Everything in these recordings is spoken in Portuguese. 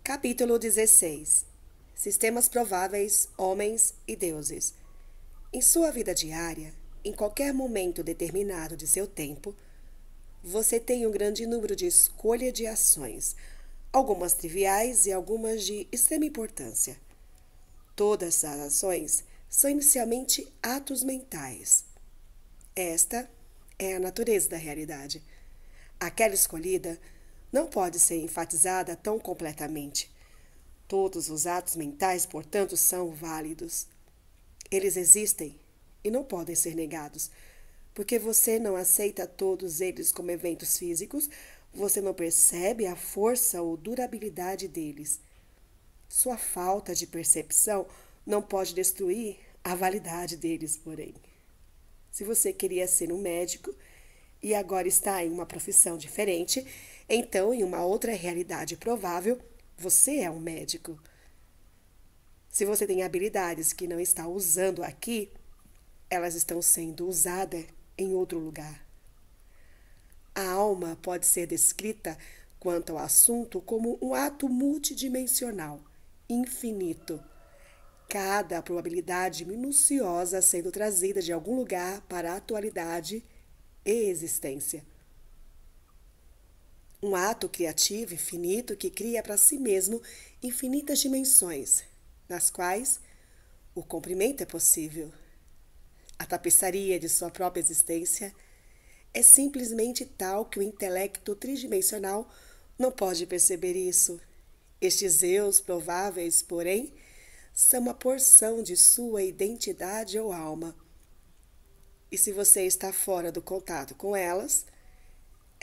Capítulo 16. Sistemas prováveis, homens e deuses. Em sua vida diária, em qualquer momento determinado de seu tempo, você tem um grande número de escolha de ações, algumas triviais e algumas de extrema importância. Todas as ações são inicialmente atos mentais. Esta é a natureza da realidade. Aquela escolhida não pode ser enfatizada tão completamente. Todos os atos mentais, portanto, são válidos. Eles existem e não podem ser negados. Porque você não aceita todos eles como eventos físicos, você não percebe a força ou durabilidade deles. Sua falta de percepção não pode destruir a validade deles, porém. Se você queria ser um médico e agora está em uma profissão diferente, então, em uma outra realidade provável, você é um médico. Se você tem habilidades que não está usando aqui, elas estão sendo usadas em outro lugar. A alma pode ser descrita, quanto ao assunto, como um ato multidimensional, infinito. Cada probabilidade minuciosa sendo trazida de algum lugar para a atualidade e existência. Um ato criativo infinito que cria para si mesmo infinitas dimensões, nas quais o comprimento é possível. A tapeçaria de sua própria existência é simplesmente tal que o intelecto tridimensional não pode perceber isso. Estes eus prováveis, porém, são uma porção de sua identidade ou alma. E se você está fora do contato com elas,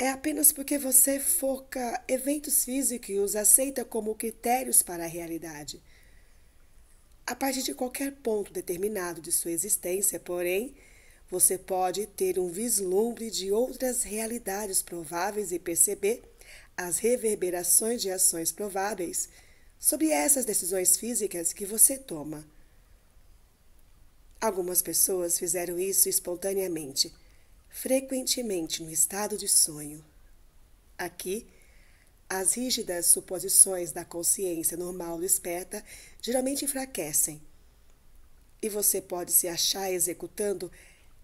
é apenas porque você foca eventos físicos e os aceita como critérios para a realidade. A partir de qualquer ponto determinado de sua existência, porém, você pode ter um vislumbre de outras realidades prováveis e perceber as reverberações de ações prováveis sobre essas decisões físicas que você toma. Algumas pessoas fizeram isso espontaneamente, frequentemente no estado de sonho. Aqui, as rígidas suposições da consciência normal desperta geralmente enfraquecem, e você pode se achar executando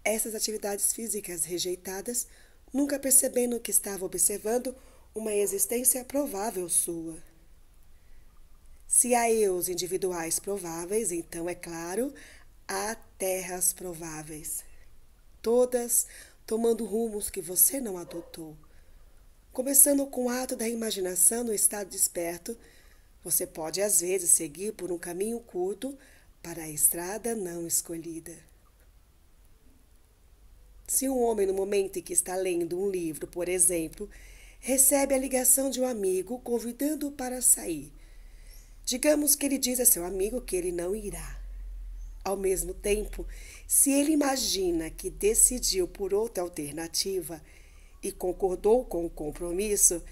essas atividades físicas rejeitadas, nunca percebendo que estava observando uma existência provável sua. Se há eus individuais prováveis, então, é claro, há terras prováveis, todas tomando rumos que você não adotou. Começando com o ato da imaginação no estado desperto, você pode às vezes seguir por um caminho curto para a estrada não escolhida. Se um homem, no momento em que está lendo um livro, por exemplo, recebe a ligação de um amigo convidando-o para sair, digamos que ele diz a seu amigo que ele não irá. Ao mesmo tempo, se ele imagina que decidiu por outra alternativa e concordou com o compromisso,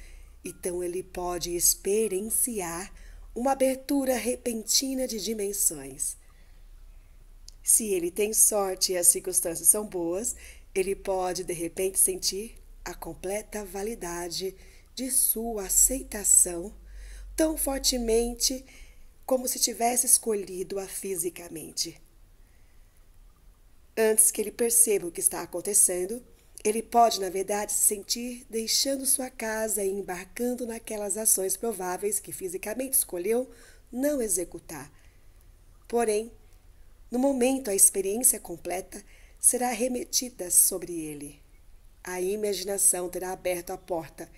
então ele pode experienciar uma abertura repentina de dimensões. Se ele tem sorte e as circunstâncias são boas, ele pode de repente sentir a completa validade de sua aceitação tão fortemente como se tivesse escolhido-a fisicamente. Antes que ele perceba o que está acontecendo, ele pode, na verdade, se sentir deixando sua casa e embarcando naquelas ações prováveis que fisicamente escolheu não executar. Porém, no momento, a experiência completa será remetida sobre ele. A imaginação terá aberto a porta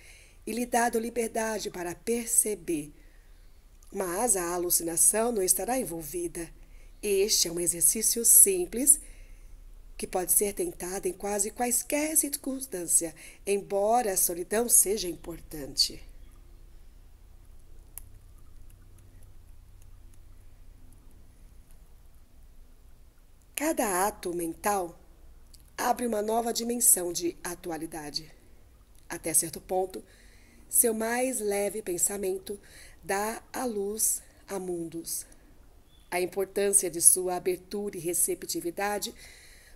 e lhe dado liberdade para perceber. Mas a alucinação não estará envolvida. Este é um exercício simples que pode ser tentado em quase quaisquer circunstância, embora a solidão seja importante. Cada ato mental abre uma nova dimensão de atualidade. Até certo ponto, seu mais leve pensamento dá à luz a mundos. A importância de sua abertura e receptividade,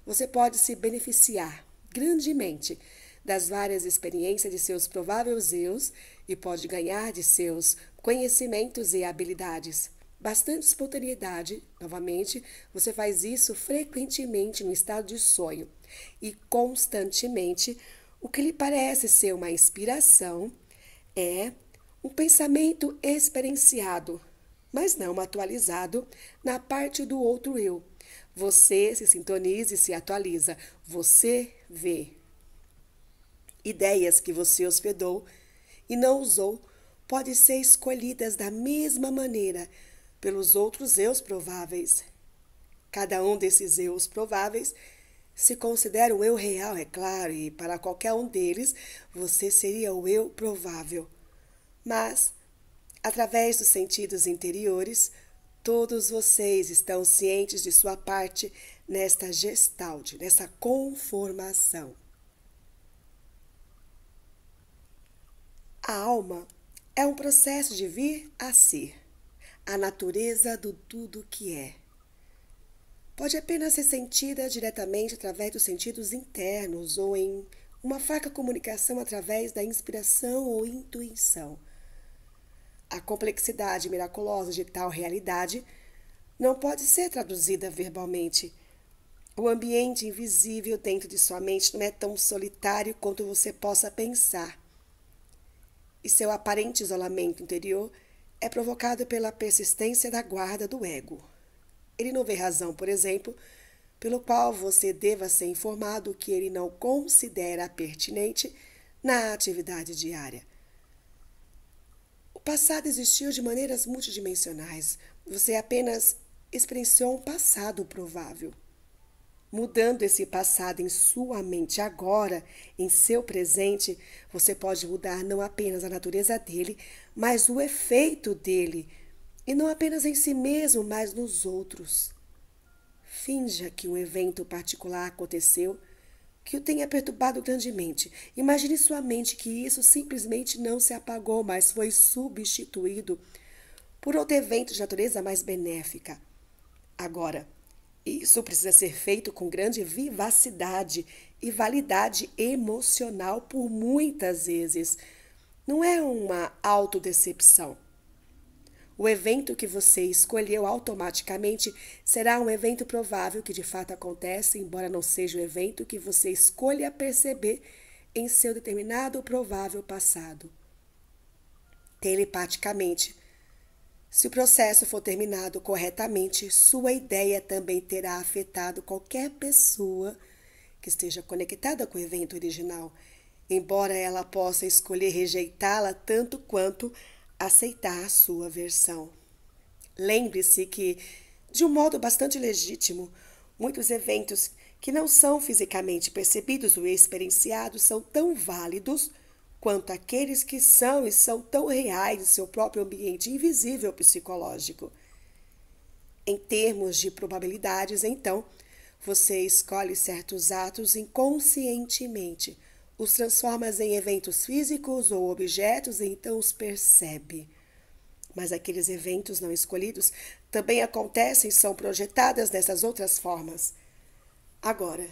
você pode se beneficiar grandemente das várias experiências de seus prováveis eus e pode ganhar de seus conhecimentos e habilidades. Bastante espontaneidade, novamente, você faz isso frequentemente no estado de sonho e constantemente. O que lhe parece ser uma inspiração é um pensamento experienciado, mas não atualizado na parte do outro eu. Você se sintoniza e se atualiza. Você vê ideias que você hospedou e não usou podem ser escolhidas da mesma maneira pelos outros eus prováveis. Cada um desses eus prováveis se considera um eu real, é claro, e para qualquer um deles você seria o eu provável. Mas, através dos sentidos interiores, todos vocês estão cientes de sua parte nesta gestalt, nessa conformação. A alma é um processo de vir a ser, a natureza do tudo que é. Pode apenas ser sentida diretamente através dos sentidos internos ou em uma fraca comunicação através da inspiração ou intuição. A complexidade miraculosa de tal realidade não pode ser traduzida verbalmente. O ambiente invisível dentro de sua mente não é tão solitário quanto você possa pensar. E seu aparente isolamento interior é provocado pela persistência da guarda do ego. Ele não vê razão, por exemplo, pelo qual você deva ser informado que ele não considera pertinente na atividade diária. O passado existiu de maneiras multidimensionais. Você apenas experienciou um passado provável. Mudando esse passado em sua mente agora, em seu presente, você pode mudar não apenas a natureza dele, mas o efeito dele. E não apenas em si mesmo, mas nos outros. Finja que um evento particular aconteceu que o tenha perturbado grandemente. Imagine sua mente que isso simplesmente não se apagou, mas foi substituído por outro evento de natureza mais benéfica. Agora, isso precisa ser feito com grande vivacidade e validade emocional por muitas vezes. Não é uma autodecepção. O evento que você escolheu automaticamente será um evento provável que de fato acontece, embora não seja o evento que você escolha perceber em seu determinado provável passado. Telepaticamente, se o processo for terminado corretamente, sua ideia também terá afetado qualquer pessoa que esteja conectada com o evento original, embora ela possa escolher rejeitá-la tanto quanto aceitar a sua versão. Lembre-se que, de um modo bastante legítimo, muitos eventos que não são fisicamente percebidos ou experienciados são tão válidos quanto aqueles que são e são tão reais em seu próprio ambiente invisível psicológico. Em termos de probabilidades, então, você escolhe certos atos inconscientemente, os transforma em eventos físicos ou objetos e então os percebe. Mas aqueles eventos não escolhidos também acontecem e são projetadas nessas outras formas. Agora,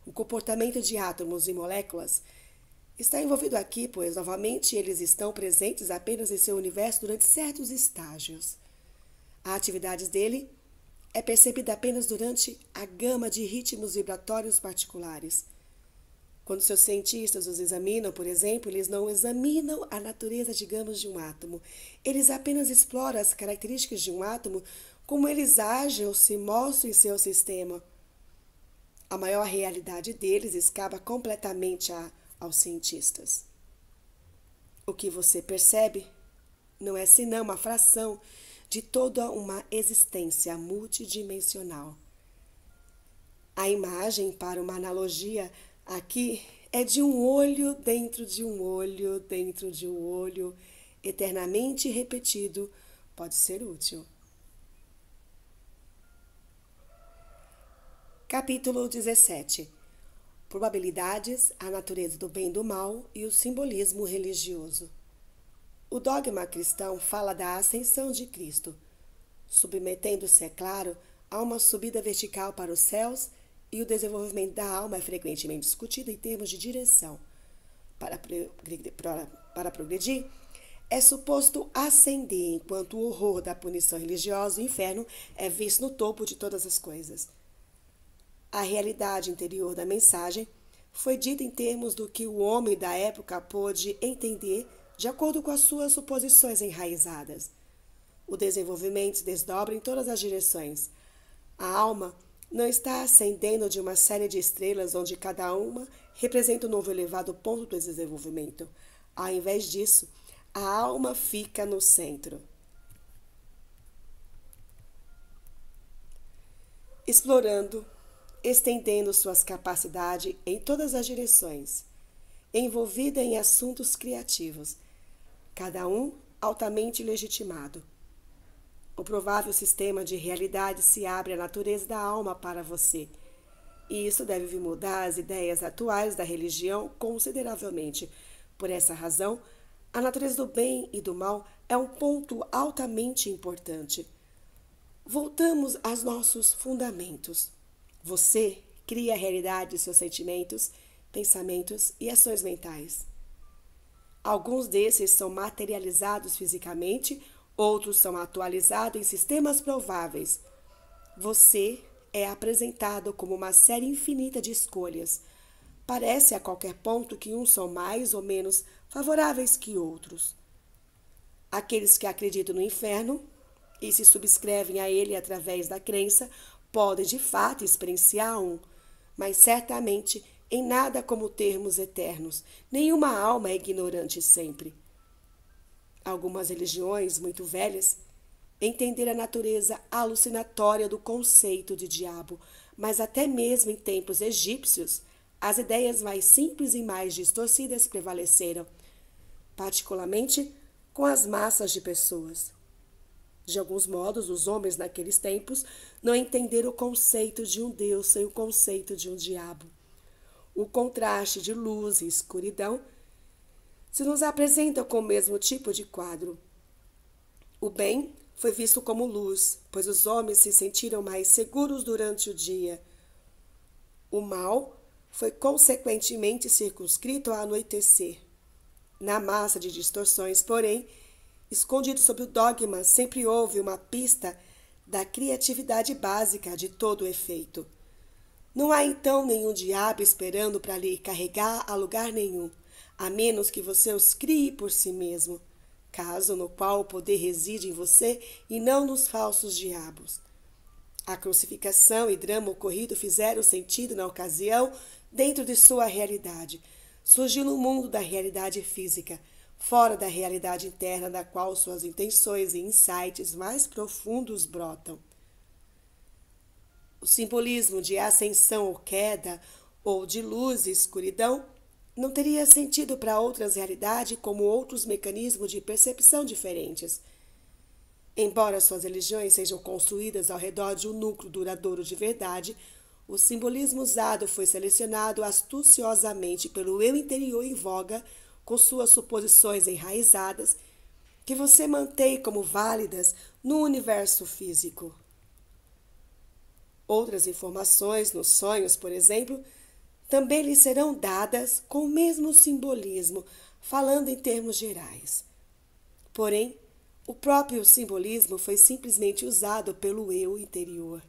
o comportamento de átomos e moléculas está envolvido aqui, pois, novamente, eles estão presentes apenas em seu universo durante certos estágios. A atividade dele é percebida apenas durante a gama de ritmos vibratórios particulares. Quando seus cientistas os examinam, por exemplo, eles não examinam a natureza, digamos, de um átomo. Eles apenas exploram as características de um átomo, como eles agem ou se mostram em seu sistema. A maior realidade deles escapa completamente aos cientistas. O que você percebe não é senão uma fração de toda uma existência multidimensional. A imagem, para uma analogia, aqui é de um olho dentro de um olho dentro de um olho, eternamente repetido, pode ser útil. Capítulo 17. Probabilidades, a natureza do bem e do mal e o simbolismo religioso. O dogma cristão fala da ascensão de Cristo, submetendo-se, é claro, a uma subida vertical para os céus, e o desenvolvimento da alma é frequentemente discutido em termos de direção. Para progredir, é suposto ascender, enquanto o horror da punição religiosa, o inferno, é visto no topo de todas as coisas. A realidade interior da mensagem foi dita em termos do que o homem da época pôde entender de acordo com as suas suposições enraizadas. O desenvolvimento se desdobra em todas as direções. A alma não está ascendendo de uma série de estrelas onde cada uma representa um novo elevado ponto do desenvolvimento. Ao invés disso, a alma fica no centro, explorando, estendendo suas capacidades em todas as direções, envolvida em assuntos criativos, cada um altamente legitimado. O provável sistema de realidade se abre à natureza da alma para você, e isso deve mudar as ideias atuais da religião consideravelmente. Por essa razão, a natureza do bem e do mal é um ponto altamente importante. Voltamos aos nossos fundamentos. Você cria a realidade de seus sentimentos, pensamentos e ações mentais. Alguns desses são materializados fisicamente, outros são atualizados em sistemas prováveis. Você é apresentado como uma série infinita de escolhas. Parece a qualquer ponto que uns são mais ou menos favoráveis que outros. Aqueles que acreditam no inferno e se subscrevem a ele através da crença podem de fato experienciar um, mas certamente em nada como termos eternos. Nenhuma alma é ignorante sempre. Algumas religiões muito velhas entenderam a natureza alucinatória do conceito de diabo, mas até mesmo em tempos egípcios, as ideias mais simples e mais distorcidas prevaleceram, particularmente com as massas de pessoas. De alguns modos, os homens naqueles tempos não entenderam o conceito de um Deus sem o conceito de um diabo. O contraste de luz e escuridão se nos apresenta com o mesmo tipo de quadro. O bem foi visto como luz, pois os homens se sentiram mais seguros durante o dia. O mal foi consequentemente circunscrito ao anoitecer. Na massa de distorções, porém, escondido sob o dogma, sempre houve uma pista da criatividade básica de todo o efeito. Não há então nenhum diabo esperando para lhe carregar a lugar nenhum, a menos que você os crie por si mesmo, caso no qual o poder reside em você e não nos falsos diabos. A crucificação e drama ocorrido fizeram sentido na ocasião dentro de sua realidade. Surgiu no mundo da realidade física, fora da realidade interna da qual suas intenções e insights mais profundos brotam. O simbolismo de ascensão ou queda, ou de luz e escuridão, não teria sentido para outras realidades como outros mecanismos de percepção diferentes. Embora suas religiões sejam construídas ao redor de um núcleo duradouro de verdade, o simbolismo usado foi selecionado astuciosamente pelo eu interior em voga, com suas suposições enraizadas, que você mantém como válidas no universo físico. Outras informações nos sonhos, por exemplo, também lhe serão dadas com o mesmo simbolismo, falando em termos gerais. Porém, o próprio simbolismo foi simplesmente usado pelo eu interior.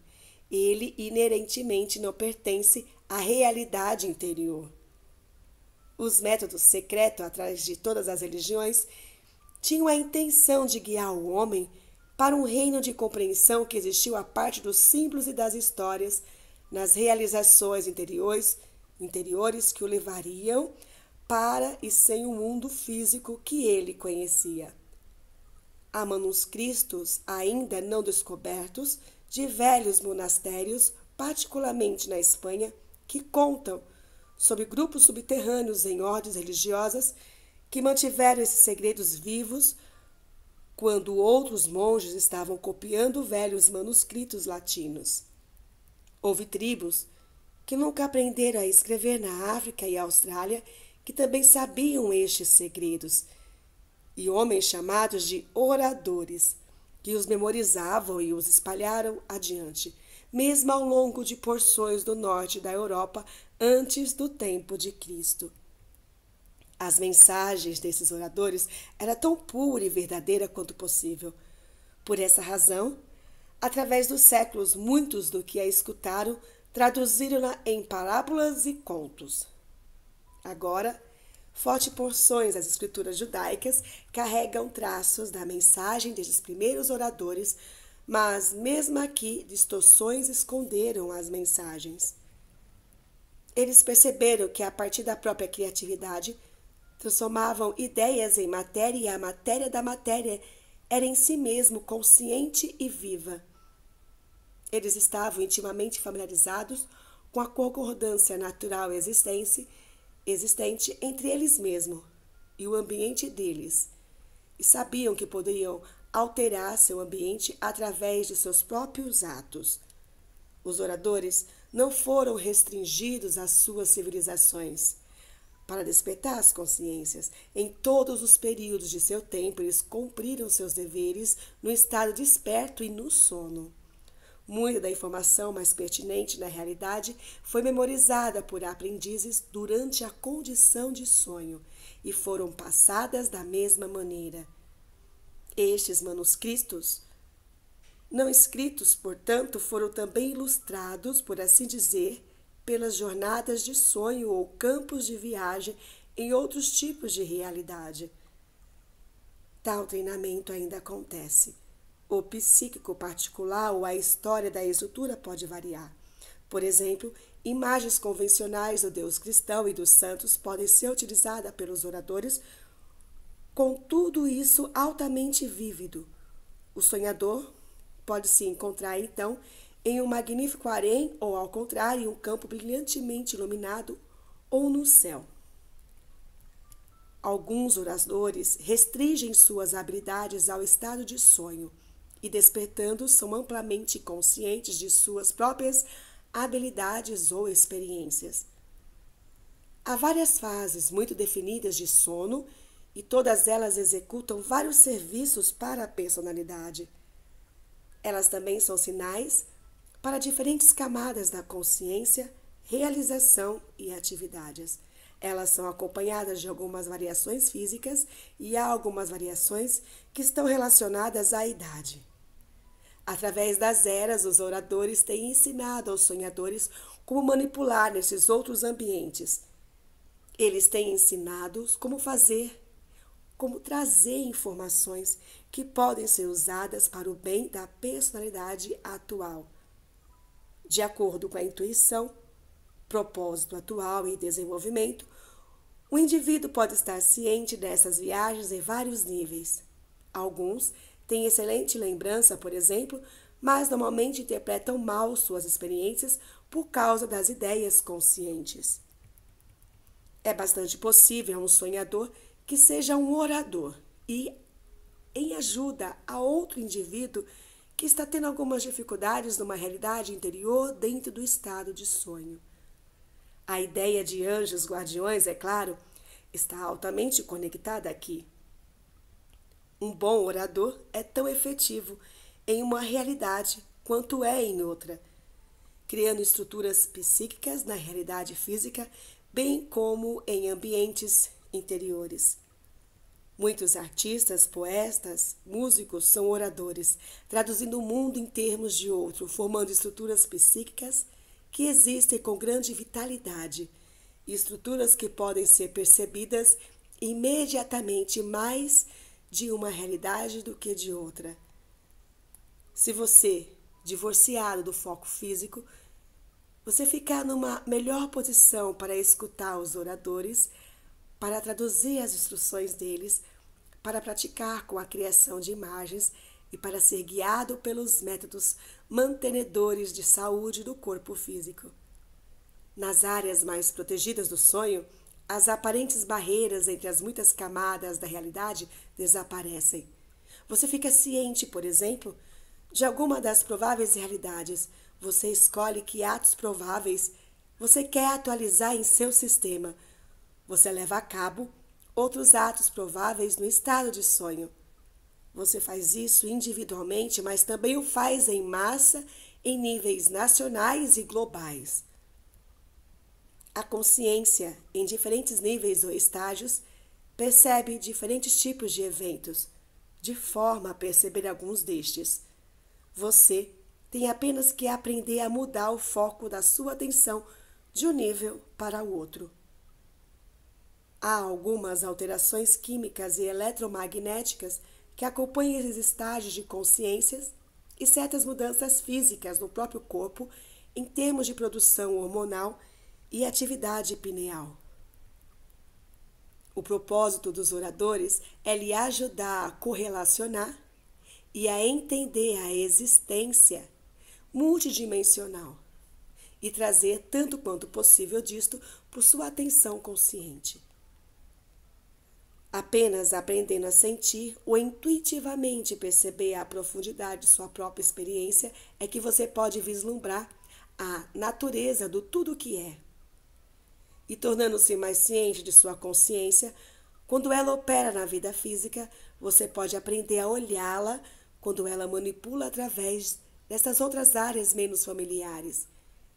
Ele inerentemente não pertence à realidade interior. Os métodos secretos atrás de todas as religiões tinham a intenção de guiar o homem para um reino de compreensão que existiu à parte dos símbolos e das histórias, nas realizações interiores que o levariam para e sem o mundo físico que ele conhecia. Há manuscritos ainda não descobertos de velhos monastérios, particularmente na Espanha, que contam sobre grupos subterrâneos em ordens religiosas que mantiveram esses segredos vivos quando outros monges estavam copiando velhos manuscritos latinos. Houve tribos que nunca aprenderam a escrever na África e Austrália que também sabiam estes segredos, e homens chamados de oradores, que os memorizavam e os espalharam adiante, mesmo ao longo de porções do norte da Europa antes do tempo de Cristo. As mensagens desses oradores eram tão pura e verdadeira quanto possível. Por essa razão, através dos séculos, muitos do que a escutaram traduziram-na em parábolas e contos. Agora, fortes porções das escrituras judaicas carregam traços da mensagem desses primeiros oradores, mas mesmo aqui distorções esconderam as mensagens. Eles perceberam que a partir da própria criatividade transformavam ideias em matéria e a matéria da matéria era em si mesmo consciente e viva. Eles estavam intimamente familiarizados com a concordância natural existente entre eles mesmos e o ambiente deles, e sabiam que poderiam alterar seu ambiente através de seus próprios atos. Os oradores não foram restringidos às suas civilizações. Para despertar as consciências, em todos os períodos de seu tempo, eles cumpriram seus deveres no estado desperto e no sono. Muita da informação mais pertinente na realidade foi memorizada por aprendizes durante a condição de sonho e foram passadas da mesma maneira. Estes manuscritos não escritos, portanto, foram também ilustrados, por assim dizer, pelas jornadas de sonho ou campos de viagem em outros tipos de realidade. Tal treinamento ainda acontece. O psíquico particular ou a história da estrutura pode variar. Por exemplo, imagens convencionais do Deus cristão e dos santos podem ser utilizadas pelos oradores com tudo isso altamente vívido. O sonhador pode se encontrar, então, em um magnífico harém ou, ao contrário, em um campo brilhantemente iluminado ou no céu. Alguns oradores restringem suas habilidades ao estado de sonho e, despertando, são amplamente conscientes de suas próprias habilidades ou experiências. Há várias fases muito definidas de sono e todas elas executam vários serviços para a personalidade. Elas também são sinais para diferentes camadas da consciência, realização e atividades. Elas são acompanhadas de algumas variações físicas e há algumas variações que estão relacionadas à idade. Através das eras, os oradores têm ensinado aos sonhadores como manipular nesses outros ambientes. Eles têm ensinado como trazer informações que podem ser usadas para o bem da personalidade atual. De acordo com a intuição, propósito atual e desenvolvimento, o indivíduo pode estar ciente dessas viagens em vários níveis. Alguns têm excelente lembrança, por exemplo, mas normalmente interpretam mal suas experiências por causa das ideias conscientes. É bastante possível a um sonhador que seja um orador e em ajuda a outro indivíduo que está tendo algumas dificuldades numa realidade interior dentro do estado de sonho. A ideia de anjos guardiões, é claro, está altamente conectada aqui. Um bom orador é tão efetivo em uma realidade quanto é em outra, criando estruturas psíquicas na realidade física, bem como em ambientes interiores. Muitos artistas, poetas, músicos são oradores, traduzindo o mundo em termos de outro, formando estruturas psíquicas que existem com grande vitalidade, e estruturas que podem ser percebidas imediatamente mais de uma realidade do que de outra. Se você, divorciado do foco físico, você ficar numa melhor posição para escutar os oradores, para traduzir as instruções deles, para praticar com a criação de imagens e para ser guiado pelos métodos mantenedores de saúde do corpo físico. Nas áreas mais protegidas do sonho, as aparentes barreiras entre as muitas camadas da realidade desaparecem. Você fica ciente, por exemplo, de alguma das prováveis realidades. Você escolhe que atos prováveis você quer atualizar em seu sistema. Você leva a cabo outros atos prováveis no estado de sonho. Você faz isso individualmente, mas também o faz em massa, em níveis nacionais e globais. A consciência, em diferentes níveis ou estágios, percebe diferentes tipos de eventos, de forma a perceber alguns destes. Você tem apenas que aprender a mudar o foco da sua atenção de um nível para o outro. Há algumas alterações químicas e eletromagnéticas que acompanham esses estágios de consciências e certas mudanças físicas no próprio corpo em termos de produção hormonal e atividade pineal. O propósito dos oradores é lhe ajudar a correlacionar e a entender a existência multidimensional e trazer tanto quanto possível disto por sua atenção consciente. Apenas aprendendo a sentir ou intuitivamente perceber a profundidade de sua própria experiência é que você pode vislumbrar a natureza do tudo que é. E tornando-se mais ciente de sua consciência, quando ela opera na vida física, você pode aprender a olhá-la quando ela manipula através dessas outras áreas menos familiares.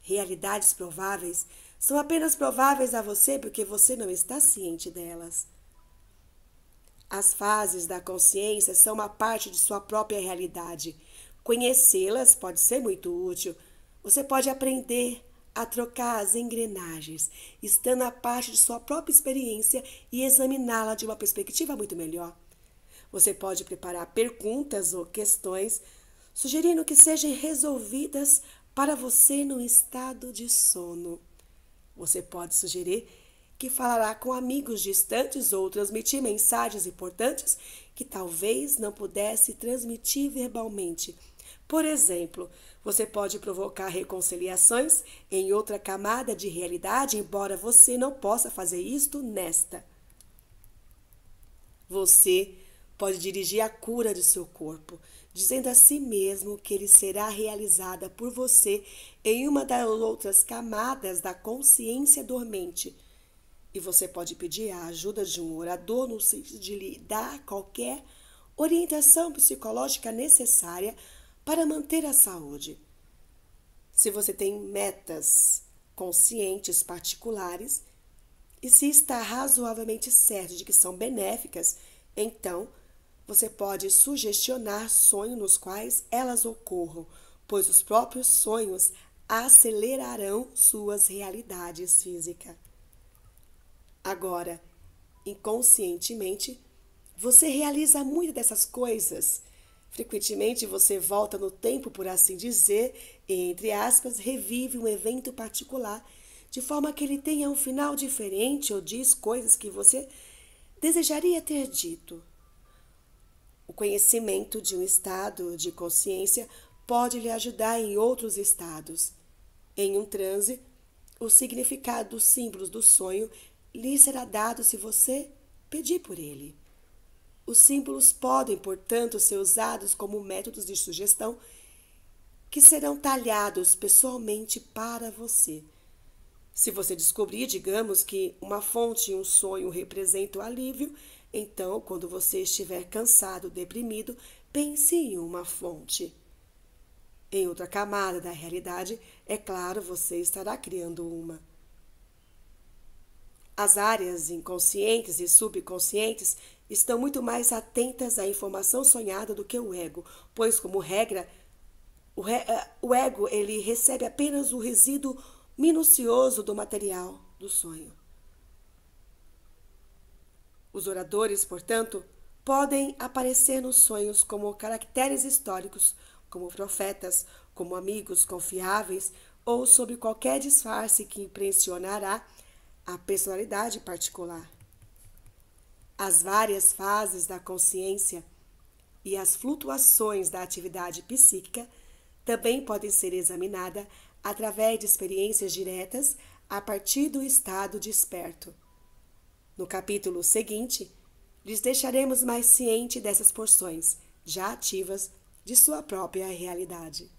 Realidades prováveis são apenas prováveis a você porque você não está ciente delas. As fases da consciência são uma parte de sua própria realidade. Conhecê-las pode ser muito útil. Você pode aprender a trocar as engrenagens, estando a parte de sua própria experiência e examiná-la de uma perspectiva muito melhor. Você pode preparar perguntas ou questões, sugerindo que sejam resolvidas para você num estado de sono. Você pode sugerir que falará com amigos distantes ou transmitir mensagens importantes que talvez não pudesse transmitir verbalmente. Por exemplo, você pode provocar reconciliações em outra camada de realidade, embora você não possa fazer isto nesta. Você pode dirigir a cura de seu corpo, dizendo a si mesmo que ele será realizada por você em uma das outras camadas da consciência dormente. E você pode pedir a ajuda de um orador no sentido de lhe dar qualquer orientação psicológica necessária para manter a saúde. Se você tem metas conscientes particulares e se está razoavelmente certo de que são benéficas, então você pode sugestionar sonhos nos quais elas ocorram, pois os próprios sonhos acelerarão suas realidades físicas. Agora, inconscientemente, você realiza muitas dessas coisas. Frequentemente você volta no tempo, por assim dizer, e, entre aspas, revive um evento particular, de forma que ele tenha um final diferente ou diz coisas que você desejaria ter dito. O conhecimento de um estado de consciência pode lhe ajudar em outros estados. Em um transe, o significado dos símbolos do sonho lhe será dado se você pedir por ele. Os símbolos podem, portanto, ser usados como métodos de sugestão que serão talhados pessoalmente para você. Se você descobrir, digamos, que uma fonte e um sonho representam alívio, então, quando você estiver cansado, deprimido, pense em uma fonte. Em outra camada da realidade, é claro, você estará criando uma. As áreas inconscientes e subconscientes estão muito mais atentas à informação sonhada do que o ego, pois, como regra, o ego ele recebe apenas o resíduo minucioso do material do sonho. Os oradores, portanto, podem aparecer nos sonhos como caracteres históricos, como profetas, como amigos confiáveis ou sob qualquer disfarce que impressionará a personalidade particular. As várias fases da consciência e as flutuações da atividade psíquica também podem ser examinadas através de experiências diretas a partir do estado desperto. No capítulo seguinte, lhes deixaremos mais ciente dessas porções, já ativas, de sua própria realidade.